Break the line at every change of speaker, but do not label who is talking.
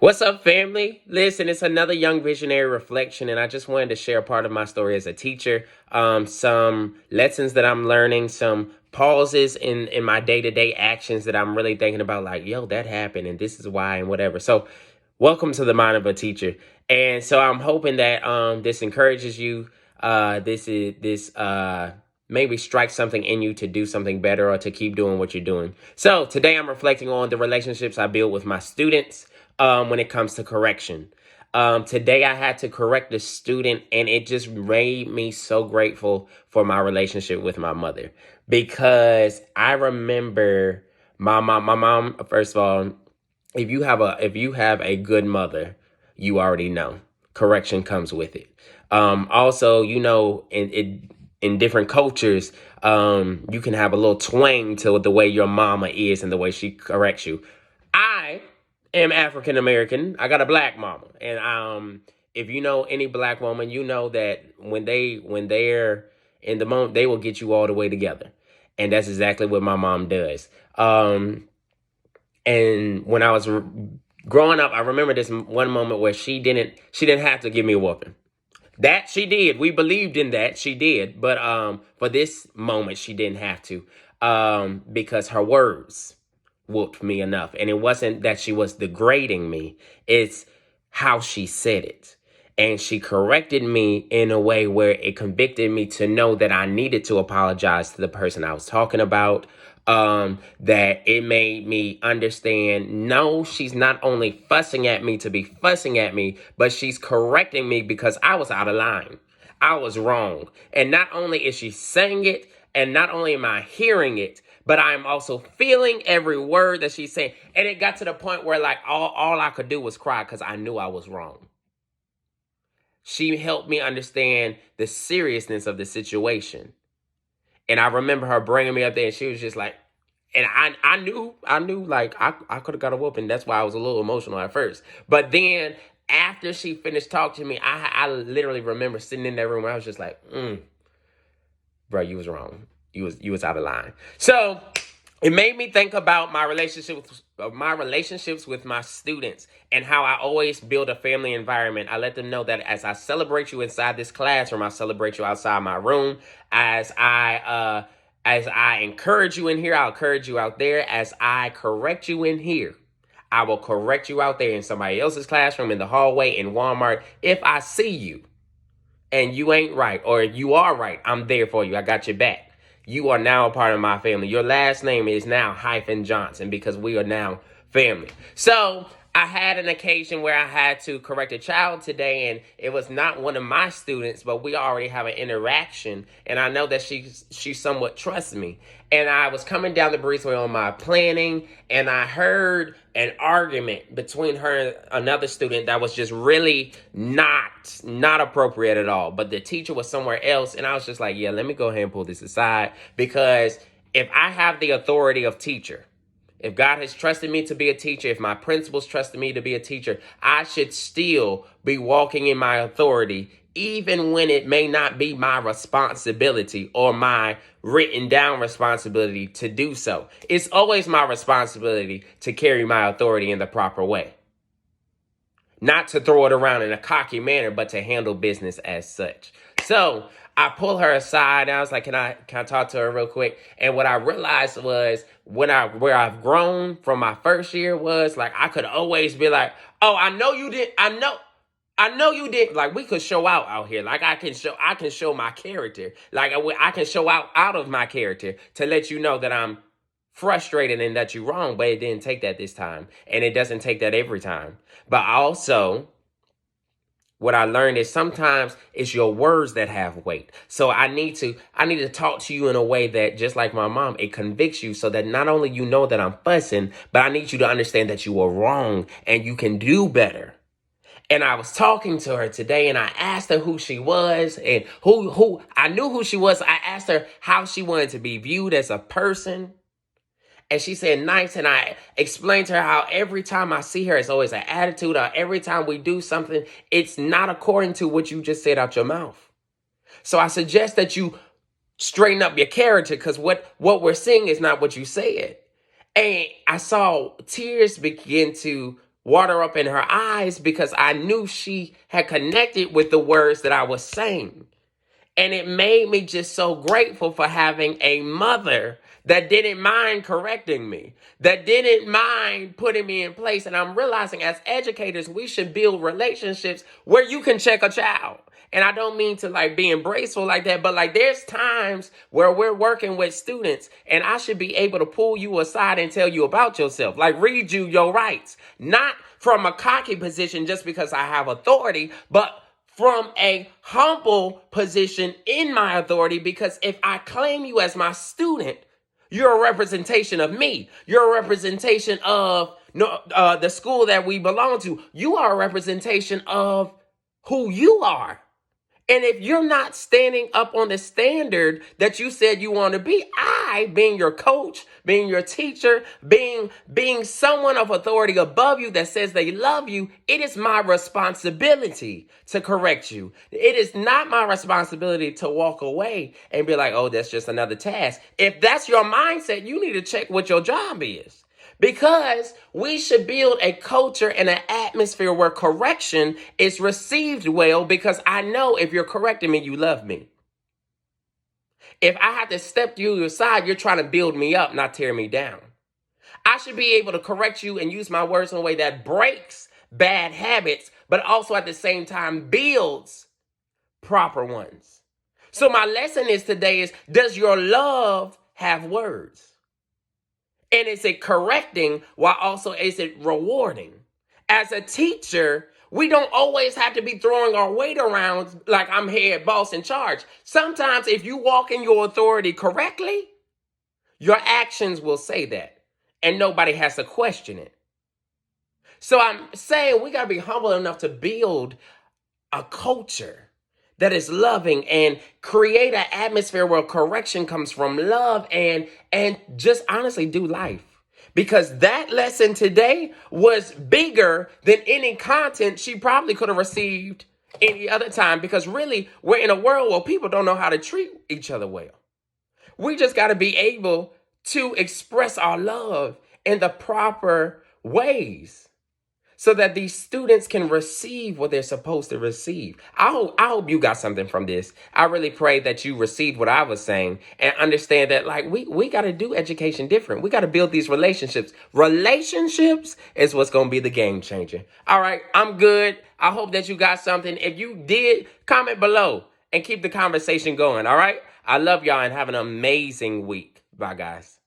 What's up, family? Listen, it's another Young Visionary Reflection, and I just wanted to share a part of my story as a teacher, some lessons that I'm learning, some pauses in my day-to-day actions that I'm really thinking about, like, yo, that happened, and this is why, and whatever. So, welcome to the Mind of a Teacher. And so I'm hoping that this encourages you. This maybe strike something in you to do something better or to keep doing what you're doing. So today I'm reflecting on the relationships I build with my students when it comes to correction. Today I had to correct a student, and it just made me so grateful for my relationship with my mother, because I remember my mom. First of all, if you have a good mother, you already know correction comes with it. Also, in different cultures, you can have a little twang to the way your mama is and the way she corrects you. I am African American. I got a black mama, and if you know any black woman, you know that when they're in the moment, they will get you all the way together, and that's exactly what my mom does. And when I was growing up, I remember this one moment where she didn't have to give me a whooping. That she did. We believed in that. She did. But for this moment, she didn't have to, because her words whooped me enough. And it wasn't that she was degrading me. It's how she said it. And she corrected me in a way where it convicted me to know that I needed to apologize to the person I was talking about. That it made me understand, no, she's not only fussing at me to be fussing at me, but she's correcting me because I was out of line. I was wrong. And not only is she saying it, and not only am I hearing it, but I'm also feeling every word that she's saying. And it got to the point where, like, all I could do was cry because I knew I was wrong. She helped me understand the seriousness of the situation. And I remember her bringing me up there, and she was just like, and I knew like I could have got a whooping. That's why I was a little emotional at first. But then after she finished talking to me, I literally remember sitting in that room where I was just like, bro, you was wrong. You was out of line. So it made me think about my relationships with my students, and how I always build a family environment. I let them know that as I celebrate you inside this classroom, I celebrate you outside my room. As I encourage you in here, I'll encourage you out there. As I correct you in here, I will correct you out there in somebody else's classroom, in the hallway, in Walmart. If I see you and you ain't right, or you are right, I'm there for you. I got your back. You are now a part of my family. Your last name is now Johnson, because we are now family. So I had an occasion where I had to correct a child today, and it was not one of my students, but we already have an interaction, and I know that she somewhat trusts me. And I was coming down the breezeway on my planning, and I heard an argument between her and another student that was just really not appropriate at all. But the teacher was somewhere else, and I was just like, yeah, let me go ahead and pull this aside, because if I have the authority of teacher, if God has trusted me to be a teacher, if my principals trusted me to be a teacher, I should still be walking in my authority, even when it may not be my responsibility or my written down responsibility to do so. It's always my responsibility to carry my authority in the proper way. Not to throw it around in a cocky manner, but to handle business as such. So I pull her aside, and I was like, can I talk to her real quick? And what I realized was, where I've grown from my first year was, like, I could always be like, oh, I know you did. I know you did. Like, we could show out here. Like, I can show my character. Like, I can show out of my character to let you know that I'm frustrated and that you're wrong. But it didn't take that this time, and it doesn't take that every time. But also, what I learned is sometimes it's your words that have weight. So I need to talk to you in a way that, just like my mom, it convicts you, so that not only you know that I'm fussing, but I need you to understand that you were wrong and you can do better. And I was talking to her today, and I asked her who she was, and who I knew who she was. I asked her how she wanted to be viewed as a person. And she said nice, and I explained to her how every time I see her, it's always an attitude, or every time we do something, it's not according to what you just said out your mouth. So I suggest that you straighten up your character, because what we're seeing is not what you said. And I saw tears begin to water up in her eyes because I knew she had connected with the words that I was saying. And it made me just so grateful for having a mother that didn't mind correcting me, that didn't mind putting me in place. And I'm realizing as educators, we should build relationships where you can check a child. And I don't mean to like be embraceful like that, but like there's times where we're working with students and I should be able to pull you aside and tell you about yourself, like read you your rights, not from a cocky position just because I have authority, but from a humble position in my authority, because if I claim you as my student, you're a representation of me. You're a representation of the school that we belong to. You are a representation of who you are. And if you're not standing up on the standard that you said you want to be, I, being your coach, being your teacher, being someone of authority above you that says they love you, it is my responsibility to correct you. It is not my responsibility to walk away and be like, oh, that's just another task. If that's your mindset, you need to check what your job is. Because we should build a culture and an atmosphere where correction is received well, because I know if you're correcting me, you love me. If I have to step you aside, you're trying to build me up, not tear me down. I should be able to correct you and use my words in a way that breaks bad habits, but also at the same time builds proper ones. So my lesson is today is, does your love have words? And is it correcting while also is it rewarding? As a teacher, we don't always have to be throwing our weight around like I'm head boss in charge. Sometimes if you walk in your authority correctly, your actions will say that. And nobody has to question it. So I'm saying we got to be humble enough to build a culture that is loving and create an atmosphere where correction comes from love and just honestly do life. Because that lesson today was bigger than any content she probably could have received any other time, because really we're in a world where people don't know how to treat each other well. We just got to be able to express our love in the proper ways, so that these students can receive what they're supposed to receive. I hope you got something from this. I really pray that you received what I was saying and understand that like we got to do education different. We got to build these relationships. Relationships is what's going to be the game changer. All right, I'm good. I hope that you got something. If you did, comment below and keep the conversation going. All right. I love y'all and have an amazing week. Bye, guys.